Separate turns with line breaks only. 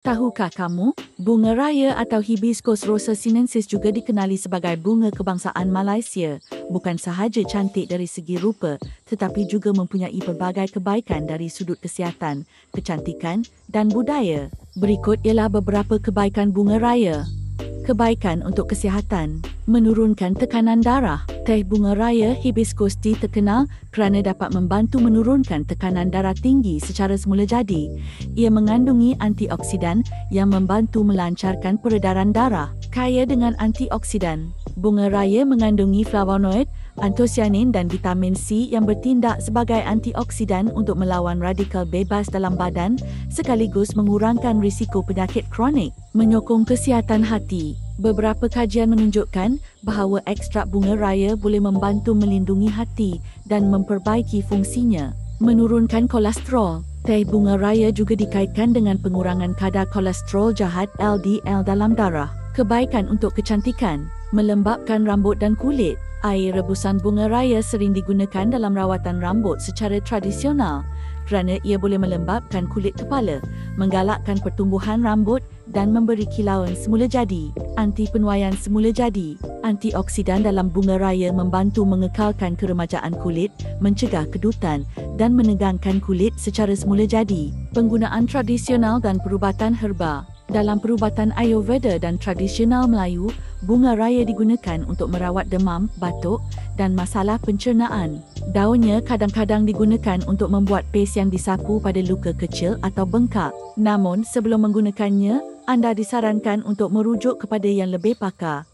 Tahukah kamu, bunga raya atau Hibiscus rosa sinensis juga dikenali sebagai bunga kebangsaan Malaysia, bukan sahaja cantik dari segi rupa, tetapi juga mempunyai pelbagai kebaikan dari sudut kesihatan, kecantikan dan budaya. Berikut ialah beberapa kebaikan bunga raya. Kebaikan untuk kesihatan, menurunkan tekanan darah. Teh bunga raya Hibiscus tea terkenal kerana dapat membantu menurunkan tekanan darah tinggi secara semula jadi. Ia mengandungi antioksidan yang membantu melancarkan peredaran darah. Kaya dengan antioksidan, bunga raya mengandungi flavonoid, antosianin dan vitamin C yang bertindak sebagai antioksidan untuk melawan radikal bebas dalam badan sekaligus mengurangkan risiko penyakit kronik. Menyokong kesihatan hati. Beberapa kajian menunjukkan bahawa ekstrak bunga raya boleh membantu melindungi hati dan memperbaiki fungsinya. Menurunkan kolesterol. Teh bunga raya juga dikaitkan dengan pengurangan kadar kolesterol jahat LDL dalam darah. Kebaikan untuk kecantikan. Melembapkan rambut dan kulit. Air rebusan bunga raya sering digunakan dalam rawatan rambut secara tradisional kerana ia boleh melembapkan kulit kepala, menggalakkan pertumbuhan rambut dan memberi kilauan semula jadi. Anti penuaian semula jadi. Antioksidan dalam bunga raya membantu mengekalkan keremajaan kulit, mencegah kedutan dan menegangkan kulit secara semula jadi. Penggunaan tradisional dan perubatan herba. Dalam perubatan Ayurveda dan tradisional Melayu, bunga raya digunakan untuk merawat demam, batuk dan masalah pencernaan. Daunnya kadang-kadang digunakan untuk membuat pes yang disapu pada luka kecil atau bengkak. Namun, sebelum menggunakannya, anda disarankan untuk merujuk kepada yang lebih pakar.